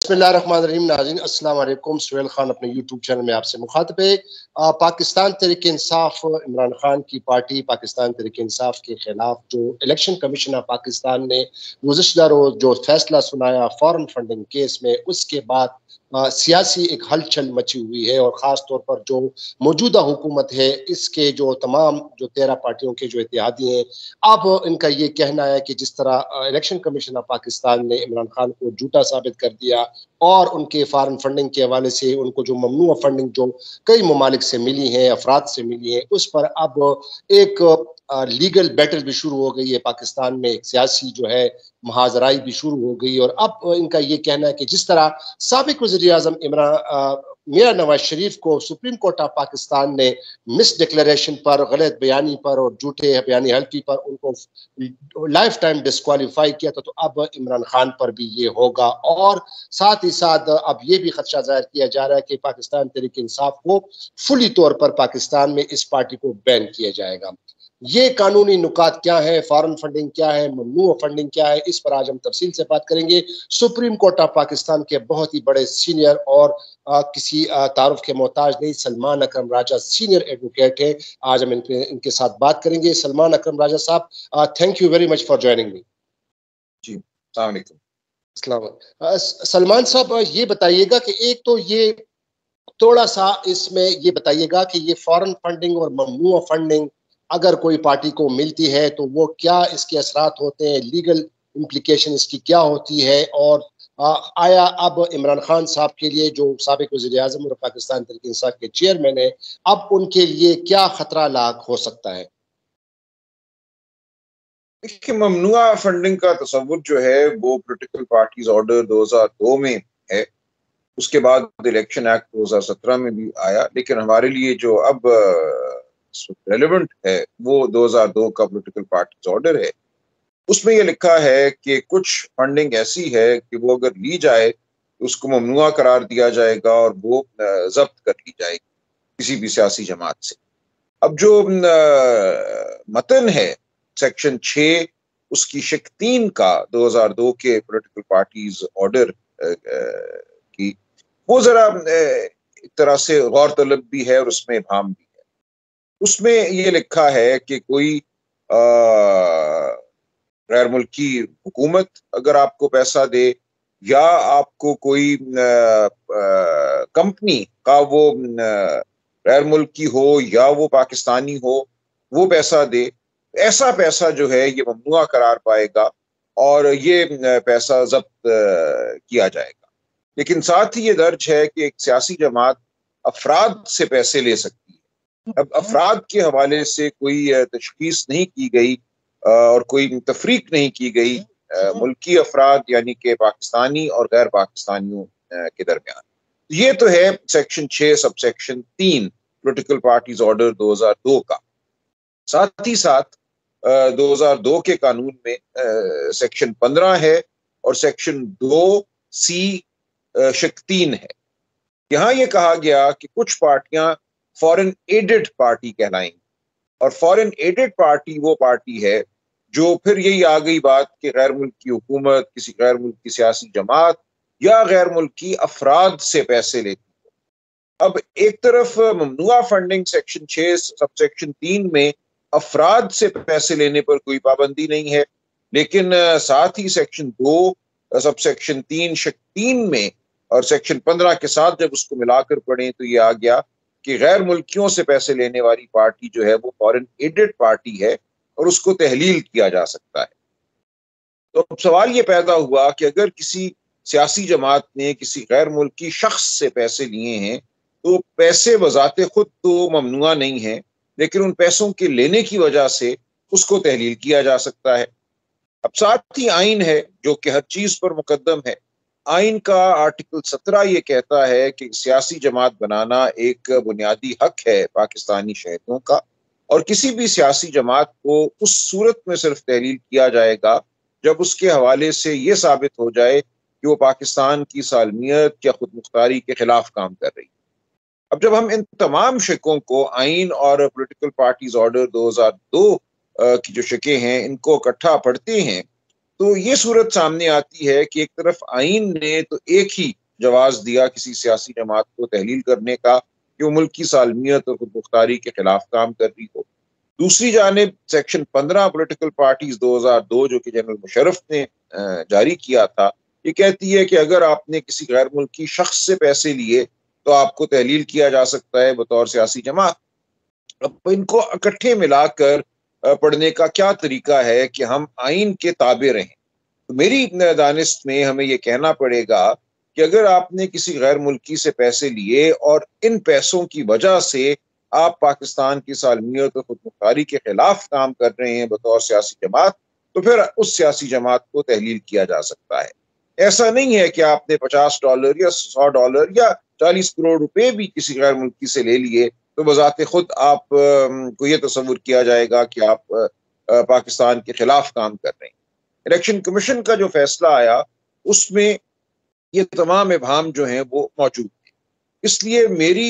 بسم اللہ الرحمن الرحیم. ناظرین السلام علیکم. سہیل خان اپنے یوٹیوب چینل میں آپ سے مخاطب ہے. پاکستان تحریک انصاف عمران خان کی پارٹی پاکستان تحریک انصاف کے خلاف جو الیکشن کمیشن آف پاکستان نے گزشتہ روز جو فیصلہ سنایا فارن فنڈنگ کیس میں، اس کے بعد سیاسی ایک ہلچل مچی ہوئی ہے، اور خاص طور پر جو موجودہ حکومت ہے اس کے جو تمام جو 13 پارٹیوں کے جو اتحادی ہیں، اب ان کا یہ کہنا ہے کہ جس طرح الیکشن کمیشن آف پاکستان نے عمران خان کو جھوٹا ثابت کر دیا اور ان کے فارن فنڈنگ کے حوالے سے ان کو جو ممنوع فنڈنگ جو کئی ممالک سے ملی ہے، افراد سے ملی ہے، اس پر اب ایک لیگل بیٹل بھی شروع ہو گئی ہے. پاکستان میں ایک سیاسی جو ہے محاذرائی بھی شروع ہو گئی، اور اب ان کا یہ کہنا ہے کہ جس طرح سابق وزیر اعظم میاں نواز شریف کو سپریم کورٹ آف پاکستان نے مس ڈکلیریشن پر، غلط بیانی پر اور جھوٹے بیانی حلفی پر ان کو لائف ٹائم ڈسکوالیفائی کیا تھا، تو اب عمران خان پر بھی یہ ہوگا. اور ساتھ ہی ساتھ اب یہ بھی خدشہ ظاہر کیا جا رہا ہے کہ پاکستان تحریک انصاف کو فلی طور پر پاکستان میں اس پارٹی کو بین کیا جائے گا. یہ قانونی نکات کیا ہے، فارن فنڈنگ کیا ہے، ممنوع فنڈنگ کیا ہے، اس پر آج ہم تفصیل سے بات کریں گے. سپریم کورٹ آف پاکستان کے بہت ہی بڑے سینئر اور کسی تعارف کے محتاج نہیں، سلمان اکرم راجہ سینئر ایڈوکیٹ ہے. آج ہم ان کے ساتھ بات کریں گے. سلمان اکرم راجہ صاحب، thank you very much for joining me. جی السلام علیکم. السلام. سلمان صاحب یہ بتائیے گا کہ ایک تو یہ تھوڑا سا اس میں یہ بتائیے گا کہ یہ فارن فنڈنگ اور ممنوع فنڈنگ اگر کوئی پارٹی کو ملتی ہے تو وہ کیا اس کے اثرات ہوتے ہیں، لیگل امپلیکیشن اس کی کیا ہوتی ہے، اور آیا اب عمران خان صاحب کے لیے جو سابق وزیر اعظم اور پاکستان تحریک انصاف کے چیئرمین ہیں، اب ان کے لیے کیا خطرہ لاحق ہو سکتا ہے؟ دیکھیے، ممنوع فنڈنگ کا تصور جو ہے وہ پولیٹیکل پارٹیز آرڈر 2002 میں ہے، اس کے بعد الیکشن ایکٹ 2017 میں بھی آیا، لیکن ہمارے لیے جو اب ریلیونٹ ہے وہ 2002 کا پولیٹیکل پارٹیز آرڈر ہے. اس میں یہ لکھا ہے کہ کچھ فنڈنگ ایسی ہے کہ وہ اگر لی جائے تو اس کو ممنوع قرار دیا جائے گا اور وہ ضبط کر لی جائے گی کسی بھی سیاسی جماعت سے. اب جو متن ہے سیکشن 6 اس کی شق 3 کا 2002 کے پولیٹیکل پارٹیز آرڈر کی، وہ ذرا ایک طرح سے غور طلب بھی ہے اور اس میں ابہام بھی ہے. اس میں یہ لکھا ہے کہ کوئی غیر ملکی حکومت اگر آپ کو پیسہ دے، یا آپ کو کوئی کمپنی کا وہ غیر ملکی ہو یا وہ پاکستانی ہو، وہ پیسہ دے، ایسا پیسہ جو ہے یہ ممنوع قرار پائے گا اور یہ پیسہ ضبط کیا جائے گا. لیکن ساتھ ہی یہ درج ہے کہ ایک سیاسی جماعت افراد سے پیسے لے سکتی ہے. اب افراد کے حوالے سے کوئی تشخیص نہیں کی گئی اور کوئی تفریق نہیں کی گئی ملکی افراد یعنی کہ پاکستانی اور غیر پاکستانیوں کے درمیان. یہ تو ہے section 6 sub section 3 political parties order 2002 کا. ساتھ ہی ساتھ 2002 کے قانون میں سیکشن 15 ہے اور سیکشن 2C شق 3 ہے. یہاں یہ کہا گیا کہ کچھ پارٹیاں فورن ایڈڈ پارٹی کہلائیں گی، اور فورن ایڈڈ پارٹی وہ پارٹی ہے جو پھر یہی آ گئی بات کہ غیر ملکی حکومت کسی غیر ملکی سیاسی جماعت یا غیر ملکی افراد سے پیسے لیتی ہے. اب ایک طرف ممنوع فنڈنگ سیکشن 6 سب سیکشن 3 میں افراد سے پیسے لینے پر کوئی پابندی نہیں ہے، لیکن ساتھ ہی سیکشن 2 سب سیکشن 3 شق 3 میں اور سیکشن 15 کے ساتھ جب اس کو ملا کر پڑھیں تو یہ آ گیا کہ غیر ملکیوں سے پیسے لینے والی پارٹی جو ہے وہ فورن ایڈڈ پارٹی ہے اور اس کو تحلیل کیا جا سکتا ہے. تو اب سوال یہ پیدا ہوا کہ اگر کسی سیاسی جماعت نے کسی غیر ملکی شخص سے پیسے لیے ہیں تو پیسے بذات خود تو ممنوع نہیں ہیں، لیکن ان پیسوں کے لینے کی وجہ سے اس کو تحلیل کیا جا سکتا ہے. اب ساتھ ہی آئین ہے جو کہ ہر چیز پر مقدم ہے. آئین کا آرٹیکل 17 یہ کہتا ہے کہ سیاسی جماعت بنانا ایک بنیادی حق ہے پاکستانی شہریوں کا، اور کسی بھی سیاسی جماعت کو اس صورت میں صرف تحلیل کیا جائے گا جب اس کے حوالے سے یہ ثابت ہو جائے کہ وہ پاکستان کی سالمیت یا خود مختاری کے خلاف کام کر رہی ہے. اب جب ہم ان تمام شقوں کو آئین اور پولیٹیکل پارٹیز آرڈر 2002 کی جو شقیں ہیں ان کو اکٹھا پڑھتے ہیں تو یہ صورت سامنے آتی ہے کہ ایک طرف آئین نے تو ایک ہی جواز دیا کسی سیاسی جماعت کو تحلیل کرنے کا کہ وہ ملک کی سالمیت اور خود مختاری کے خلاف کام کر رہی ہو، دوسری جانب سیکشن 15 پولیٹیکل پارٹیز 2002 جو کہ جنرل مشرف نے جاری کیا تھا، یہ کہتی ہے کہ اگر آپ نے کسی غیر ملکی شخص سے پیسے لیے تو آپ کو تحلیل کیا جا سکتا ہے بطور سیاسی جماعت۔ اب ان کو اکٹھے ملا کر پڑھنے کا کیا طریقہ ہے کہ ہم آئین کے تابع رہیں؟ تو میری دانست میں ہمیں یہ کہنا پڑے گا کہ اگر آپ نے کسی غیر ملکی سے پیسے لیے اور ان پیسوں کی وجہ سے آپ پاکستان کی سالمیت اور خود مختاری کے خلاف کام کر رہے ہیں بطور سیاسی جماعت، تو پھر اس سیاسی جماعت کو تحلیل کیا جا سکتا ہے۔ ایسا نہیں ہے کہ آپ نے $50 یا $100 یا 40 کروڑ روپے بھی کسی غیر ملکی سے لے لیے تو بذات خود آپ کو یہ تصور کیا جائے گا کہ آپ پاکستان کے خلاف کام کر رہے ہیں۔ الیکشن کمیشن کا جو فیصلہ آیا اس میں یہ تمام ابہام جو ہیں وہ موجود ہیں۔ اس لیے میری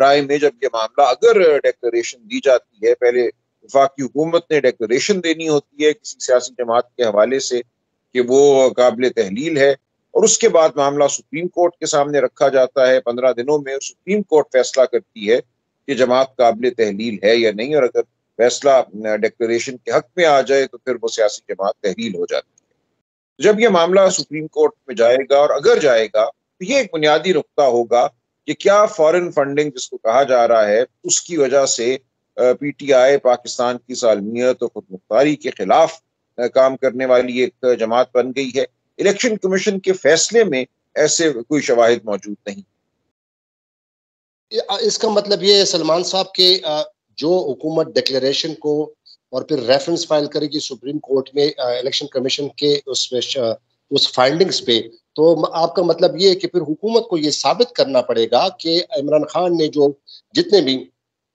رائے میں جب یہ معاملہ اگر ڈیکلریشن دی جاتی ہے، پہلے وفاقی حکومت نے ڈیکلریشن دینی ہوتی ہے کسی سیاسی جماعت کے حوالے سے کہ وہ قابل تحلیل ہے، اور اس کے بعد معاملہ سپریم کورٹ کے سامنے رکھا جاتا ہے 15 دنوں میں، اور سپریم کورٹ فیصلہ کرتی ہے کہ جماعت قابل تحلیل ہے یا نہیں، اور اگر فیصلہ ڈیکلریشن کے حق میں آ جائے تو پھر وہ سیاسی جماعت تحلیل ہو جاتی ہے۔ جب یہ معاملہ سپریم کورٹ میں جائے گا، اور اگر جائے گا تو یہ ایک بنیادی نقطہ ہوگا کہ کیا فارن فنڈنگ جس کو کہا جا رہا ہے اس کی وجہ سے پی ٹی آئی پاکستان کی سالمیت اور خود مختاری کے خلاف کام کرنے والی ایک جماعت بن گئی ہے۔ الیکشن کمیشن کے فیصلے میں ایسے کوئی شواہد موجود نہیں۔ اس کا مطلب یہ ہے سلمان صاحب کہ جو حکومت ڈکلیریشن کو اور پھر ریفرنس فائل کرے گی سپریم کورٹ میں الیکشن کمیشن کے اس فائنڈنگز پہ، تو آپ کا مطلب یہ ہے کہ پھر حکومت کو یہ ثابت کرنا پڑے گا کہ عمران خان نے جو جتنے بھی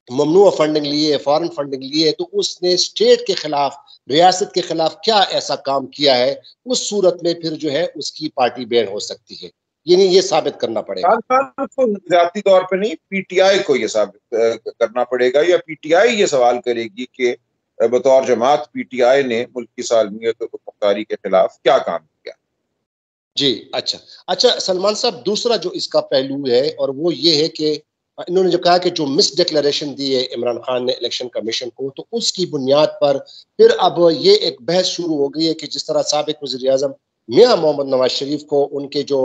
ممنوع فنڈنگ لیے، فارن فنڈنگ لیے، تو اس نے اسٹیٹ کے خلاف، ریاست کے خلاف کیا ایسا کام کیا ہے، اس صورت میں پھر جو ہے اس کی پارٹی بین ہو سکتی ہے، یعنی یہ ثابت کرنا پڑے گا۔ کو ذاتی طور پہ نہیں، پی ٹی آئی کو یہ ثابت کرنا پڑے گا، یا پی ٹی آئی یہ سوال کرے گی کہ بطور جماعت پی ٹی آئی نے ملک کی سالمیت اور خود مختاری کے خلاف کیا کام کیا۔ جی اچھا سلمان صاحب، دوسرا جو اس کا پہلو ہے اور وہ یہ ہے کہ انہوں نے جو کہا کہ جو مس ڈکلیریشن دی ہے عمران خان نے الیکشن کمیشن کو، تو اس کی بنیاد پر پھر اب یہ ایک بحث شروع ہو گئی ہے کہ جس طرح سابق وزیر اعظم میاں محمد نواز شریف کو ان کے جو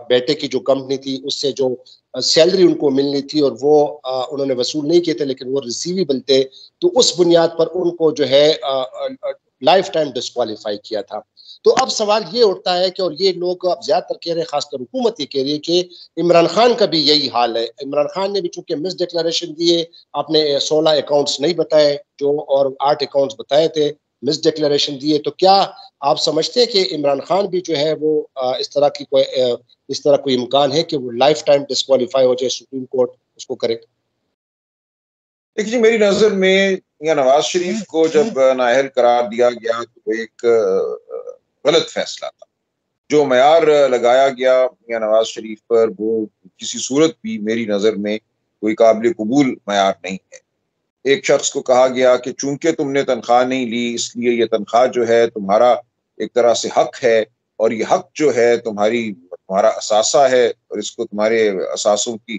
بیٹے کی جو کمپنی تھی اس سے جو سیلری ان کو ملنی تھی اور وہ انہوں نے وصول نہیں کیے تھے لیکن وہ ریسیویبل تھے، تو اس بنیاد پر ان کو جو ہے لائف ٹائم ڈسکوالیفائی کیا تھا۔ تو اب سوال یہ اٹھتا ہے کہ، اور یہ لوگ اب زیادہ تر کہہ رہے ہیں، خاص کر حکومت یہ کہہ رہی ہے کہ عمران خان کا بھی یہی حال ہے۔ عمران خان نے بھی چونکہ مس ڈکلیریشن دیے، آپ نے 16 اکاؤنٹس نہیں بتائے جو، اور 8 اکاؤنٹس بتائے تھے، مس ڈکلیریشن دیے، تو کیا آپ سمجھتے ہیں کہ عمران خان بھی جو ہے وہ اس طرح کوئی امکان ہے کہ وہ لائف ٹائم ڈسکوالیفائی ہو جائے، سپریم کورٹ اس کو کرے؟ دیکھیے، میری نظر میں یا نواز شریف کو جب نااہل قرار دیا گیا تو ایک غلط فیصلہ تھا۔ جو معیار لگایا گیا یا نواز شریف پر، وہ کسی صورت بھی میری نظر میں کوئی قابل قبول معیار نہیں ہے۔ ایک شخص کو کہا گیا کہ چونکہ تم نے تنخواہ نہیں لی اس لیے یہ تنخواہ جو ہے تمہارا ایک طرح سے حق ہے، اور یہ حق جو ہے تمہارا اثاثہ ہے، اور اس کو تمہارے اثاثوں کی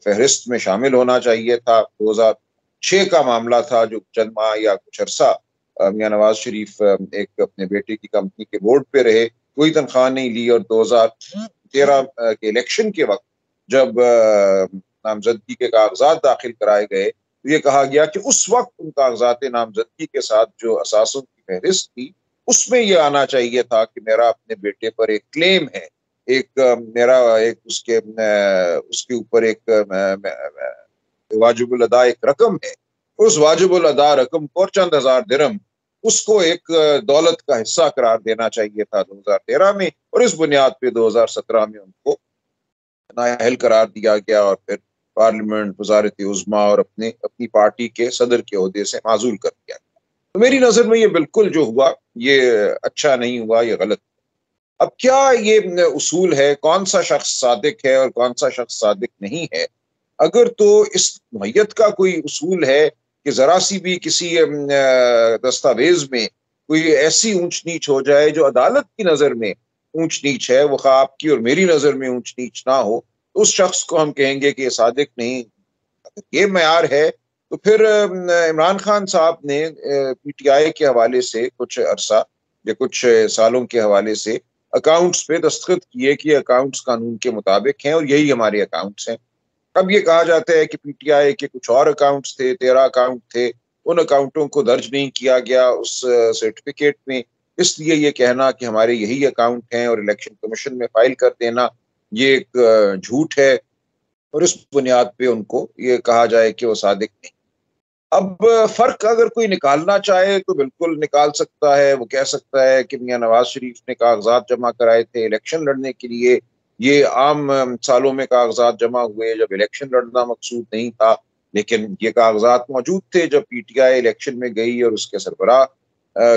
فہرست میں شامل ہونا چاہیے تھا۔ 2006 کا معاملہ تھا، جو چند ماہ یا کچھ عرصہ میاں نواز شریف ایک اپنے بیٹے کی کمپنی کے بورڈ پہ رہے، کوئی تنخواہ نہیں لی، اور 2013 کے الیکشن کے وقت جب نامزدگی کے کاغذات داخل کرائے گئے تو یہ کہا گیا کہ اس وقت ان کاغذات نامزدگی کے ساتھ جو اثاثوں کی فہرست تھی اس میں یہ آنا چاہیے تھا کہ میرا اپنے بیٹے پر ایک کلیم ہے، میرا اس کے اوپر ایک واجب الادا ایک رقم ہے، اس واجب الادا رقم کو اور چند ہزار درہم اس کو ایک دولت کا حصہ قرار دینا چاہیے تھا 2013 میں، اور اس بنیاد پہ 2017 میں ان کو نااہل قرار دیا گیا، اور پھر پارلیمنٹ، وزارت عظمیٰ اور اپنی پارٹی کے صدر کے عہدے سے معزول کر دیا گیا۔ تو میری نظر میں یہ بالکل جو ہوا یہ اچھا نہیں ہوا، یہ غلط۔ اب کیا یہ اصول ہے کون سا شخص صادق ہے اور کون سا شخص صادق نہیں ہے؟ اگر تو اس نوعیت کا کوئی اصول ہے کہ ذرا سی بھی کسی دستاویز میں کوئی ایسی اونچ نیچ ہو جائے جو عدالت کی نظر میں اونچ نیچ ہے، وہ خواہ آپ کی اور میری نظر میں اونچ نیچ نہ ہو، تو اس شخص کو ہم کہیں گے کہ یہ صادق نہیں۔ یہ معیار ہے تو پھر عمران خان صاحب نے پی ٹی آئی کے حوالے سے کچھ عرصہ یا کچھ سالوں کے حوالے سے اکاؤنٹس پہ دستخط کیے کہ اکاؤنٹس قانون کے مطابق ہیں اور یہی ہمارے اکاؤنٹس ہیں۔ اب یہ کہا جاتا ہے کہ پی ٹی آئی کے کچھ اور اکاؤنٹس تھے، 13 اکاؤنٹ تھے، ان اکاؤنٹوں کو درج نہیں کیا گیا اس سرٹیفکیٹ میں، اس لیے یہ کہنا کہ ہمارے یہی اکاؤنٹ ہیں اور الیکشن کمیشن میں فائل کر دینا یہ ایک جھوٹ ہے، اور اس بنیاد پہ ان کو یہ کہا جائے کہ وہ صادق نہیں۔ اب فرق اگر کوئی نکالنا چاہے تو بالکل نکال سکتا ہے، وہ کہہ سکتا ہے کہ میاں نواز شریف نے کاغذات جمع کرائے تھے الیکشن لڑنے کے لیے، یہ عام سالوں میں کاغذات جمع ہوئے جب الیکشن لڑنا مقصود نہیں تھا، لیکن یہ کاغذات موجود تھے جب پی ٹی آئی الیکشن میں گئی اور اس کے سربراہ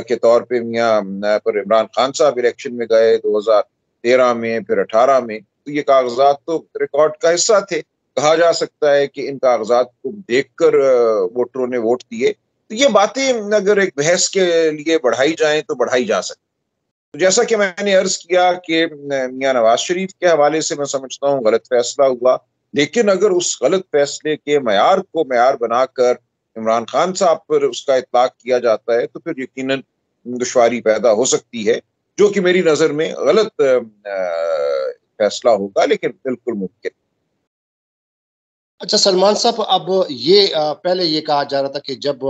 کے طور پہ میاں پر عمران خان صاحب الیکشن میں گئے 2013 میں، پھر 18 میں، تو یہ کاغذات تو ریکارڈ کا حصہ تھے۔ کہا جا سکتا ہے کہ ان کاغذات کو دیکھ کر ووٹروں نے ووٹ دیے، تو یہ باتیں اگر ایک بحث کے لیے بڑھائی جائیں تو بڑھائی جا سکتی۔ تو جیسا کہ میں نے عرض کیا کہ میاں نواز شریف کے حوالے سے میں سمجھتا ہوں غلط فیصلہ ہوا، لیکن اگر اس غلط فیصلے کے معیار کو معیار بنا کر عمران خان صاحب پر اس کا اطلاق کیا جاتا ہے تو پھر یقیناً دشواری پیدا ہو سکتی ہے، جو کہ میری نظر میں غلط فیصلہ ہوگا، لیکن بالکل ممکن۔ اچھا سلمان صاحب، اب یہ پہلے یہ کہا جا رہا تھا کہ جب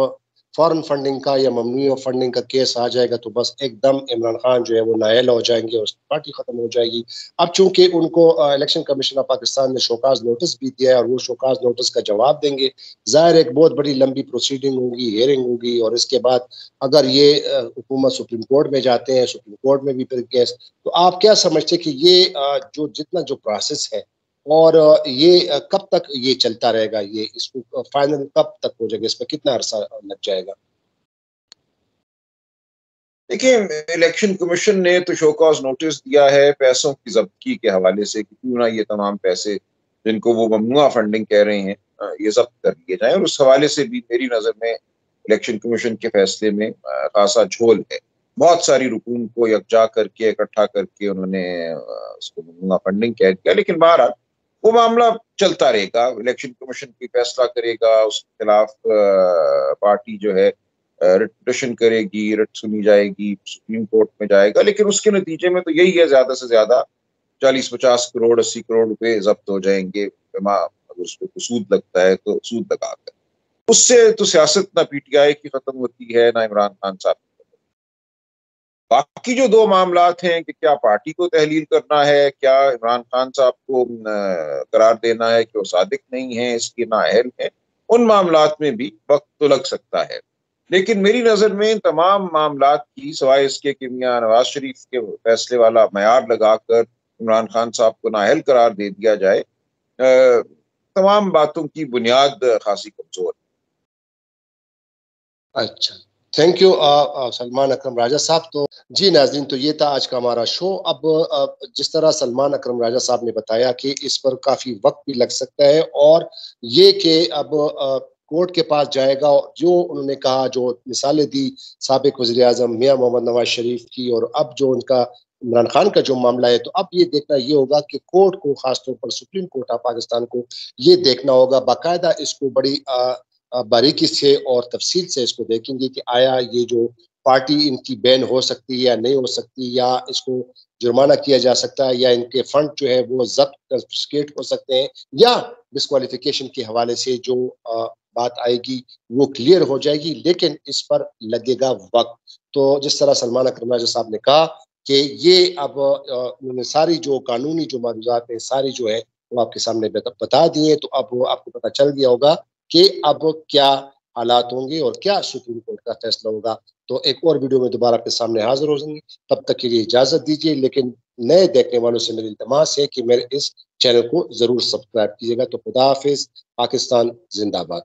فورن فنڈنگ کا یا ممنوع فنڈنگ کا کیس آ جائے گا تو بس ایک دم عمران خان جو ہے وہ نااہل ہو جائیں گے اور پارٹی ختم ہو جائے گی۔ اب چونکہ ان کو الیکشن کمیشن آف پاکستان نے شوکاز نوٹس بھی دیا ہے اور وہ شوکاز نوٹس کا جواب دیں گے، ظاہر ایک بہت بڑی لمبی پروسیڈنگ ہوگی، ہیئرنگ ہوگی، اور اس کے بعد اگر یہ حکومت سپریم کورٹ میں جاتے ہیں، سپریم کورٹ میں بھی پھر کیس، تو آپ کیا سمجھتے کہ یہ جو جتنا جو پروسیس ہے اور یہ کب تک یہ چلتا رہے گا، یہ اس کو فائنل کب تک ہو جائے گا، اس میں کتنا عرصہ لگ جائے گا؟ دیکھیں، الیکشن کمیشن نے تو شو کاز نوٹس دیا ہے پیسوں کی ضبطگی کے حوالے سے کہ کیوں نہ یہ تمام پیسے جن کو وہ ممنوع فنڈنگ کہہ رہے ہیں یہ ضبط کر لیے جائیں، اور اس حوالے سے بھی میری نظر میں الیکشن کمیشن کے فیصلے میں خاصا جھول ہے۔ بہت ساری رکون کو یکجا کر کے اکٹھا کر کے انہوں نے اس کو ممنوع فنڈنگ کہہ دیا، لیکن بہرحال وہ معاملہ چلتا رہے گا، الیکشن کمیشن کی فیصلہ کرے گا، اس کے خلاف پارٹی جو ہے رٹ پٹیشن کرے گی، رٹ سنی جائے گی، سپریم کورٹ میں جائے گا، لیکن اس کے نتیجے میں تو یہی ہے زیادہ سے زیادہ 40-50 کروڑ 80 کروڑ روپے ضبط ہو جائیں گے، اگر اس پہ سود لگتا ہے تو سود لگا کر۔ اس سے تو سیاست نہ پی ٹی آئی کی ختم ہوتی ہے نہ عمران خان صاحب۔ باقی جو دو معاملات ہیں کہ کیا پارٹی کو تحلیل کرنا ہے، کیا عمران خان صاحب کو قرار دینا ہے کہ وہ صادق نہیں ہیں، اس کے نااہل ہیں، ان معاملات میں بھی وقت تو لگ سکتا ہے، لیکن میری نظر میں ان تمام معاملات کی سوائے اس کے کہ میاں نواز شریف کے فیصلے والا معیار لگا کر عمران خان صاحب کو نااہل قرار دے دیا جائے، تمام باتوں کی بنیاد خاصی کمزور ہے۔ اچھا، تھینک یو سلمان اکرم راجہ صاحب۔ تو جی ناظرین، تو یہ تھا آج کا ہمارا شو۔ اب جس طرح سلمان اکرم راجہ صاحب نے بتایا کہ اس پر کافی وقت بھی لگ سکتا ہے، اور یہ کہ اب کورٹ کے پاس جائے گا، جو انہوں نے کہا، جو مثالیں دی سابق وزیر اعظم میاں محمد نواز شریف کی، اور اب جو ان کا عمران خان کا جو معاملہ ہے، تو اب یہ دیکھنا یہ ہوگا کہ کورٹ کو، خاص طور پر سپریم کورٹ آف پاکستان کو یہ دیکھنا ہوگا، باقاعدہ اس کو بڑی باریکی سے اور تفصیل سے اس کو دیکھیں گے کہ آیا یہ جو پارٹی ان کی بین ہو سکتی ہے یا نہیں ہو سکتی، یا اس کو جرمانہ کیا جا سکتا ہے، یا ان کے فنڈ جو ہے وہ ضبط کنفسکیٹ ہو سکتے ہیں، یا ڈسکوالیفیکیشن کے حوالے سے جو بات آئے گی وہ کلیئر ہو جائے گی، لیکن اس پر لگے گا وقت۔ تو جس طرح سلمان اکرم راجہ صاحب نے کہا کہ یہ اب انہوں نے ساری جو قانونی جو معلومات ہیں ساری جو ہے وہ آپ کے سامنے بتا دیے، تو اب آپ کو پتہ چل گیا ہوگا کہ اب کیا حالات ہوں گے اور کیا سپریم کورٹ کا فیصلہ ہوگا۔ تو ایک اور ویڈیو میں دوبارہ آپ کے سامنے حاضر ہو جائیں گے، تب تک کے لیے اجازت دیجیے، لیکن نئے دیکھنے والوں سے میری التماس ہے کہ میرے اس چینل کو ضرور سبسکرائب کیجیے گا۔ تو خدا حافظ، پاکستان زندہ باد۔